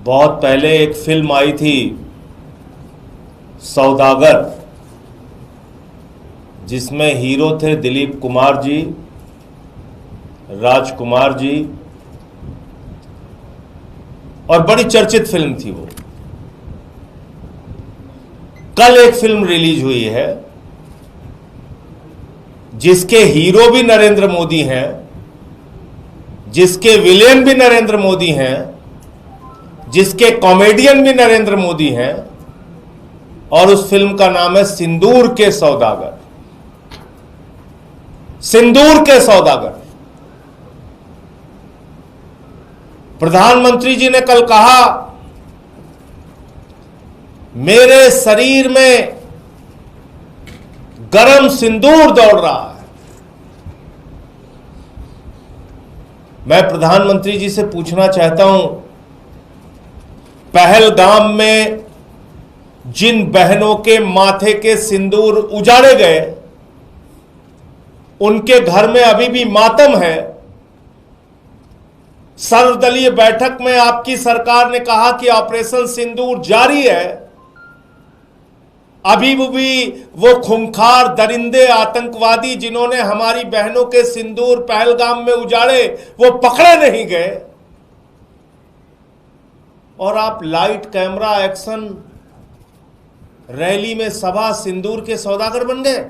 बहुत पहले एक फिल्म आई थी सौदागर, जिसमें हीरो थे दिलीप कुमार जी, राजकुमार जी, और बड़ी चर्चित फिल्म थी वो। कल एक फिल्म रिलीज हुई है जिसके हीरो भी नरेंद्र मोदी हैं, जिसके विलेन भी नरेंद्र मोदी हैं, जिसके कॉमेडियन भी नरेंद्र मोदी हैं, और उस फिल्म का नाम है सिंदूर के सौदागर। सिंदूर के सौदागर। प्रधानमंत्री जी ने कल कहा, मेरे शरीर में गरम सिंदूर दौड़ रहा है। मैं प्रधानमंत्री जी से पूछना चाहता हूं, पहलगाम में जिन बहनों के माथे के सिंदूर उजाड़े गए, उनके घर में अभी भी मातम है। सर्वदलीय बैठक में आपकी सरकार ने कहा कि ऑपरेशन सिंदूर जारी है। अभी भी वो खूंखार दरिंदे आतंकवादी जिन्होंने हमारी बहनों के सिंदूर पहलगाम में उजाड़े, वो पकड़े नहीं गए। और आप लाइट कैमरा एक्शन रैली में सभा सिंदूर के सौदागर बन गए।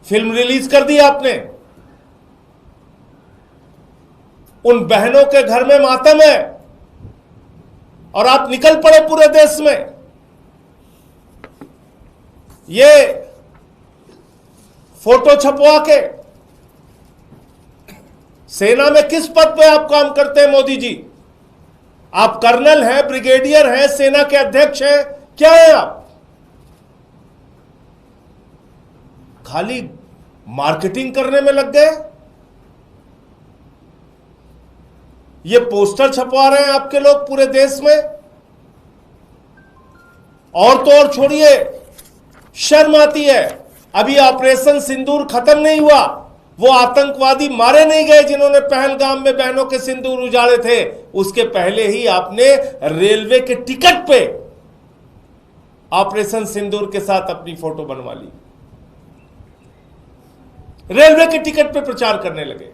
फिल्म रिलीज कर दी आपने। उन बहनों के घर में मातम है और आप निकल पड़े पूरे देश में। ये फोटो छपवा के सेना में किस पद पे आप काम करते हैं मोदी जी? आप कर्नल हैं, ब्रिगेडियर हैं, सेना के अध्यक्ष हैं, क्या है आप? खाली मार्केटिंग करने में लग गए। ये पोस्टर छपवा रहे हैं आपके लोग पूरे देश में। और तो और छोड़िए, शर्म आती है। अभी ऑपरेशन सिंदूर खत्म नहीं हुआ, वो आतंकवादी मारे नहीं गए जिन्होंने पहलगाम में बहनों के सिंदूर उजाड़े थे। उसके पहले ही आपने रेलवे के टिकट पे ऑपरेशन सिंदूर के साथ अपनी फोटो बनवा ली। रेलवे के टिकट पे प्रचार करने लगे।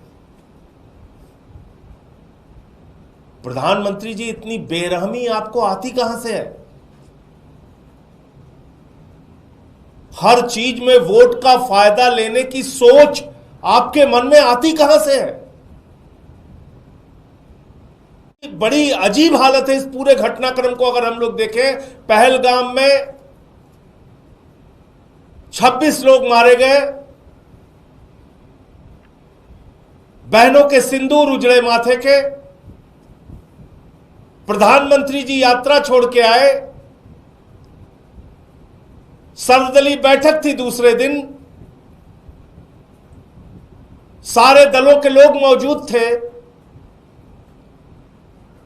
प्रधानमंत्री जी, इतनी बेरहमी आपको आती कहां से है? हर चीज में वोट का फायदा लेने की सोच आपके मन में आती कहां से है? बड़ी अजीब हालत है इस पूरे घटनाक्रम को अगर हम लोग देखें। पहलगाम में 26 लोग मारे गए, बहनों के सिंदूर उजड़े माथे के। प्रधानमंत्री जी यात्रा छोड़ के आए, सर्वदलीय बैठक थी दूसरे दिन, सारे दलों के लोग मौजूद थे।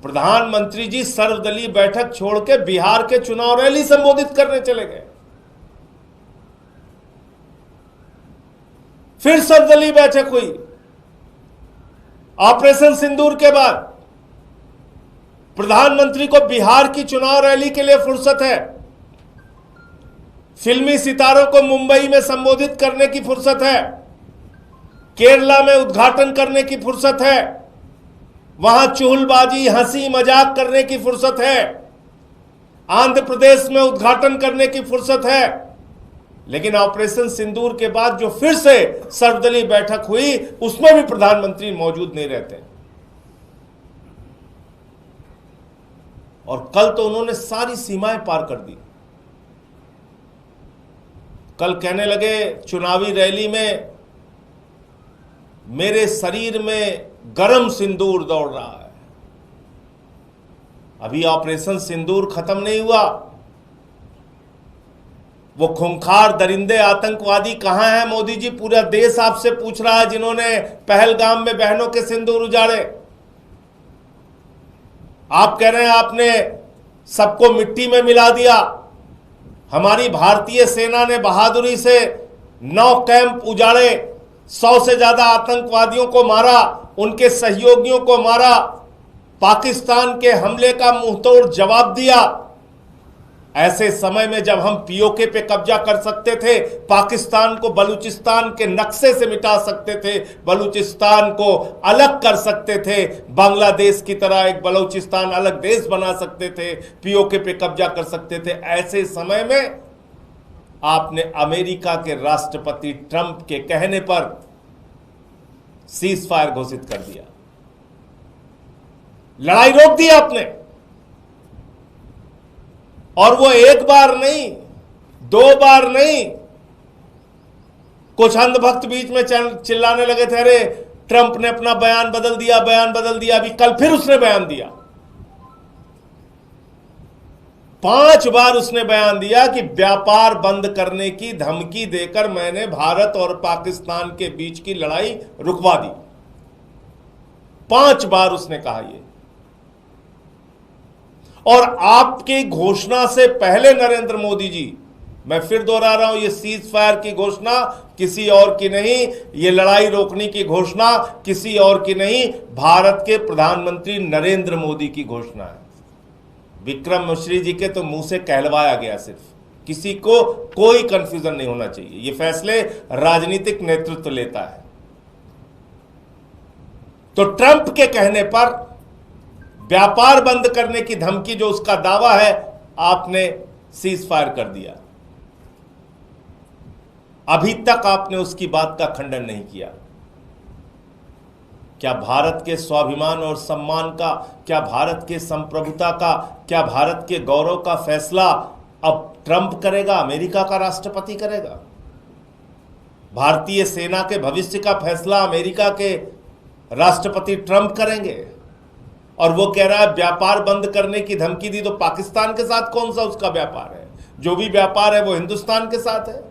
प्रधानमंत्री जी सर्वदलीय बैठक छोड़ के बिहार के चुनाव रैली संबोधित करने चले गए। फिर सर्वदलीय बैठक हुई ऑपरेशन सिंदूर के बाद। प्रधानमंत्री को बिहार की चुनाव रैली के लिए फुर्सत है, फिल्मी सितारों को मुंबई में संबोधित करने की फुर्सत है, केरला में उद्घाटन करने की फुर्सत है, वहां चुहलबाजी हंसी मजाक करने की फुर्सत है, आंध्र प्रदेश में उद्घाटन करने की फुर्सत है। लेकिन ऑपरेशन सिंदूर के बाद जो फिर से सर्वदलीय बैठक हुई, उसमें भी प्रधानमंत्री मौजूद नहीं रहते। और कल तो उन्होंने सारी सीमाएं पार कर दी। कल कहने लगे चुनावी रैली में, मेरे शरीर में गरम सिंदूर दौड़ रहा है। अभी ऑपरेशन सिंदूर खत्म नहीं हुआ। वो खूंखार दरिंदे आतंकवादी कहां हैं मोदी जी? पूरा देश आपसे पूछ रहा है, जिन्होंने पहलगाम में बहनों के सिंदूर उजाड़े। आप कह रहे हैं आपने सबको मिट्टी में मिला दिया। हमारी भारतीय सेना ने बहादुरी से 9 कैंप उजाड़े, 100 से ज्यादा आतंकवादियों को मारा, उनके सहयोगियों को मारा। पाकिस्तान के हमले का मुंहतोड़ जवाब दिया। ऐसे समय में जब हम पीओके पे कब्जा कर सकते थे, पाकिस्तान को बलूचिस्तान के नक्शे से मिटा सकते थे, बलूचिस्तान को अलग कर सकते थे, बांग्लादेश की तरह एक बलूचिस्तान अलग देश बना सकते थे, पीओके पे कब्जा कर सकते थे, ऐसे समय में आपने अमेरिका के राष्ट्रपति ट्रंप के कहने पर सीज फायर घोषित कर दिया, लड़ाई रोक दी आपने। और वो एक बार नहीं, दो बार नहीं, कुछ अंधभक्त बीच में चिल्लाने लगे थे, अरे ट्रंप ने अपना बयान बदल दिया, बयान बदल दिया। अभी कल फिर उसने बयान दिया, 5 बार उसने बयान दिया कि व्यापार बंद करने की धमकी देकर मैंने भारत और पाकिस्तान के बीच की लड़ाई रुकवा दी। 5 बार उसने कहा ये। और आपकी घोषणा से पहले नरेंद्र मोदी जी, मैं फिर दोहरा रहा हूं, ये सीज फायर की घोषणा किसी और की नहीं, ये लड़ाई रोकने की घोषणा किसी और की नहीं, भारत के प्रधानमंत्री नरेंद्र मोदी की घोषणा है। विक्रम मिश्री जी के तो मुंह से कहलवाया गया, सिर्फ किसी को कोई कंफ्यूजन नहीं होना चाहिए, ये फैसले राजनीतिक नेतृत्व लेता है। तो ट्रंप के कहने पर व्यापार बंद करने की धमकी जो उसका दावा है, आपने सीज फायर कर दिया। अभी तक आपने उसकी बात का खंडन नहीं किया। क्या भारत के स्वाभिमान और सम्मान का, क्या भारत के संप्रभुता का, क्या भारत के गौरव का फैसला अब ट्रंप करेगा, अमेरिका का राष्ट्रपति करेगा? भारतीय सेना के भविष्य का फैसला अमेरिका के राष्ट्रपति ट्रंप करेंगे। और वो कह रहा है व्यापार बंद करने की धमकी दी, तो पाकिस्तान के साथ कौन सा उसका व्यापार है? जो भी व्यापार है वो हिंदुस्तान के साथ है।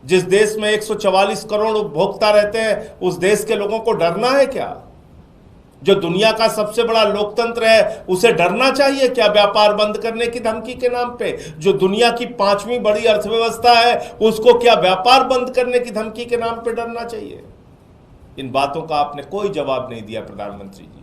जिस देश में 144 करोड़ उपभोक्ता रहते हैं, उस देश के लोगों को डरना है क्या? जो दुनिया का सबसे बड़ा लोकतंत्र है, उसे डरना चाहिए क्या व्यापार बंद करने की धमकी के नाम पे? जो दुनिया की 5वीं बड़ी अर्थव्यवस्था है, उसको क्या व्यापार बंद करने की धमकी के नाम पे डरना चाहिए? इन बातों का आपने कोई जवाब नहीं दिया प्रधानमंत्री जी।